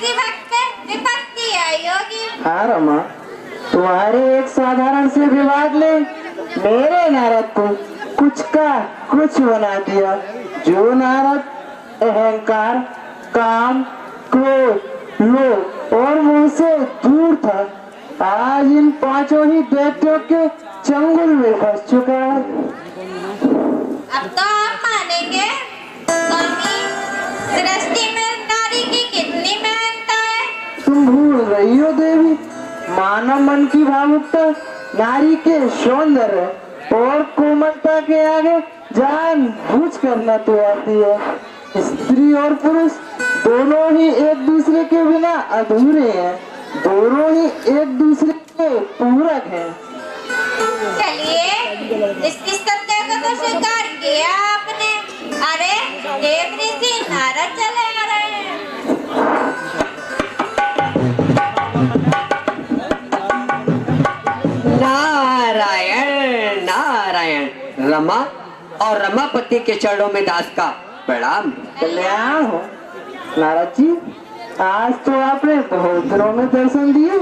किसी वक्त पे विपत्ति आई होगी। हाँ रमा, तुम्हारे एक साधारण से विवाद ने मेरे नारद को कुछ का कुछ बना दिया। जो नारद अहंकार, काम, क्रोध, लोभ और मुंह से दूर था, आज इन पांचों ही दैत्यों के चंगुल में फंस चुका है। अब तो आप मानेंगे स्वामी, सृष्टि में नारी की कितनी महानता है। तुम भूल रही हो देवी, मानव मन की भावुकता नारी के सौंदर्य और कोमलता के आगे जान बूझ करना तो आती है। स्त्री और पुरुष दोनों ही एक दूसरे के बिना अधूरे हैं, दोनों ही एक दूसरे के पूरक हैं। चलिए इस सत्य को तो स्वीकार किया आपने। अरे देव ऋषि नारद चले आ रहे हैं। नारायण नारायण। रमा और रमापति के चरणों में दास का प्रणाम। कल्याण हो नारद जी, आज तो आपने बहुत दिनों में दर्शन दिए।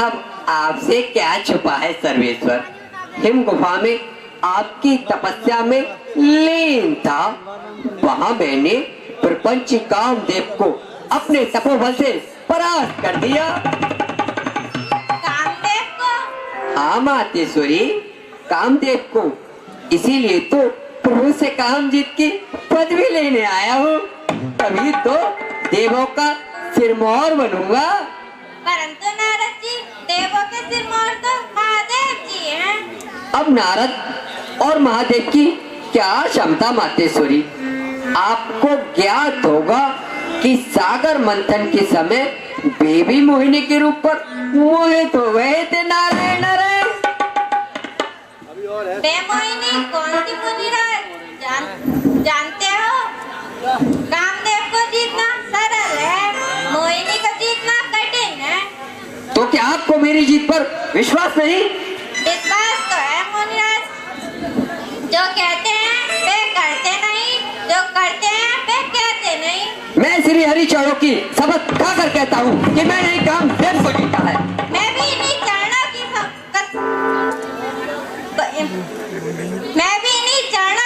अब आपसे क्या छुपा है सर्वेश्वर। हिम गुफा में आपकी तपस्या में लीन था, वहाँ मैंने प्रपंची कामदेव को अपने तपोबल से परास्त कर दिया। कामदेव को? हाँ मातेश्वरी, कामदेव को। इसीलिए तो प्रभु से काम जीत की पदवी लेने आया हूँ। तभी तो देवों का सिरमौर बनूंगा। परंतु नारद जी, देवों के सिरमौर तो महादेव जी हैं। अब नारद और महादेव की क्या क्षमता मातेश्वरी। आपको ज्ञात होगा कि सागर मंथन के समय बेबी मोहिनी के रूप पर मोहित हो गए थे नारायण नारायण। मोहिनी कौन सी मुनिराज? जानते हो, कामदेव को जीतना सरल है, मोहिनी को जीतना कठिन है। तो क्या आपको मेरी जीत पर विश्वास नहीं? विश्वास तो है मुनिराज। जो कहते हैं वे करते नहीं, जो करते हैं वे कहते नहीं। मैं श्री हरि चरणों की शपथ खाकर कहता हूँ कि मैंने ये काम देव को जीता है। मैं भी इन्हीं चरणों की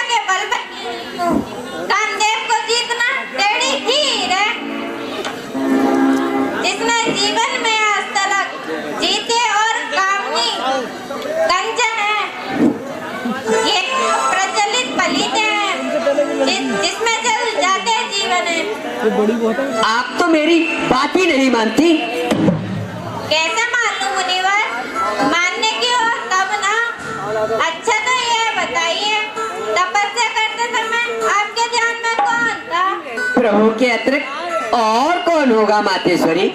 के बल पर कामदेव को जीतना टेढ़ी खीर है। जिसमें जीवन में आज तक जीते और कामनी कंचन है, ये प्रचलित पलीते हैं जिसमें चल जाते जीवन है। आप तो मेरी बात ही नहीं मानती। कैसे मान लूं मुनिवर? मानने की हो तब ना। अच्छा तो ये बताइए, तपस्या करते समय आपके ध्यान में कौन था? प्रभु के अतिरिक्त और कौन होगा मातेश्वरी?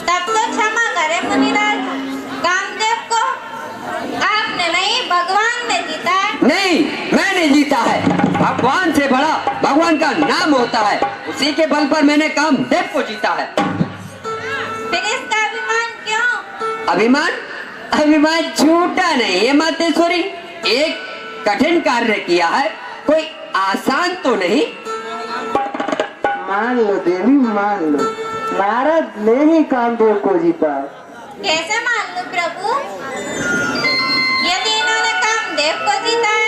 तब तो क्षमा करें मुनिराज, कामदेव को आपने नहीं भगवान ने जीता है। नहीं, मैंने जीता है। भगवान से बड़ा भगवान का नाम होता है, उसी के बल पर मैंने कामदेव को जीता है। फिर इसका अभिमान क्यों? अभिमान? अभिमान झूठा नहीं है मातेश्वरी। एक कठिन कार्य किया है, कोई आसान तो नहीं। मान लो देवी, मान लो, नारद ने ही कामदेव को जीता। कैसे मान लूं प्रभु? यदि इन्होंने कामदेव को जीता है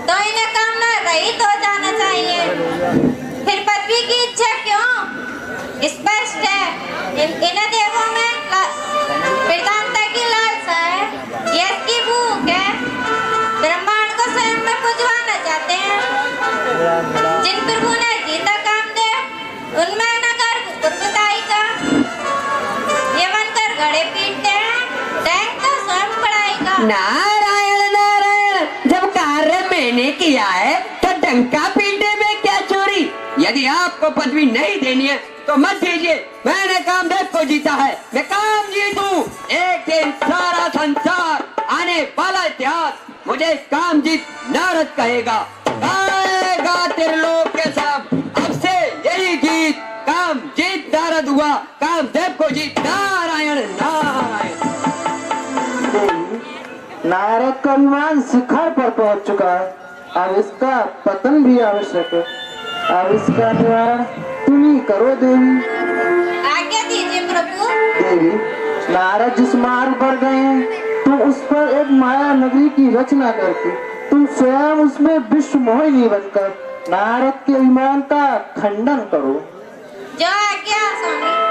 तो इन्हें कामना रहित हो जाना चाहिए। फिर पदवी की इच्छा क्यों? स्पष्ट है, इन्हें देवों में प्रधानता की लालसा है, यश की भूख है, ब्रह्मांड को स्वयं में पुजवाना चाहते हैं। जिन प्रभु ने जीता कामदेव, उनमें न गर्व उर्वताई का ये बनकर घड़े पीटते हैं, टैंक तो स्वयं पढ़ाई का। नारायण नारायण, जब कार्य मैंने किया है तो डंका पीटने में क्या चोरी। यदि आपको पदवी नहीं देनी है तो मत दीजिए। मैंने कामदेव को जीता है, मैं काम जीतूं। एक दिन सारा संसार, आने वाला इतिहास मुझे काम जीत नारद कहेगा। गाएगा त्रिलोक के सब अब से यही गीत, काम जीत नारद हुआ, कामदेव को जीत नारायण नारायण। नारद का अभिमान शिखर पर पहुंच चुका है, अब इसका पतन भी आवश्यक है। अब इसका निवारण तुम ही करो देवी। आज्ञा दीजिए प्रभु। देवी, नारद जिस मार्ग पर गए हैं, तुम उस पर एक माया नगरी की रचना करके तुम स्वयं उसमें विश्व मोहिनी बनकर नारद के ईमान का खंडन करो। जो आज्ञा स्वामी।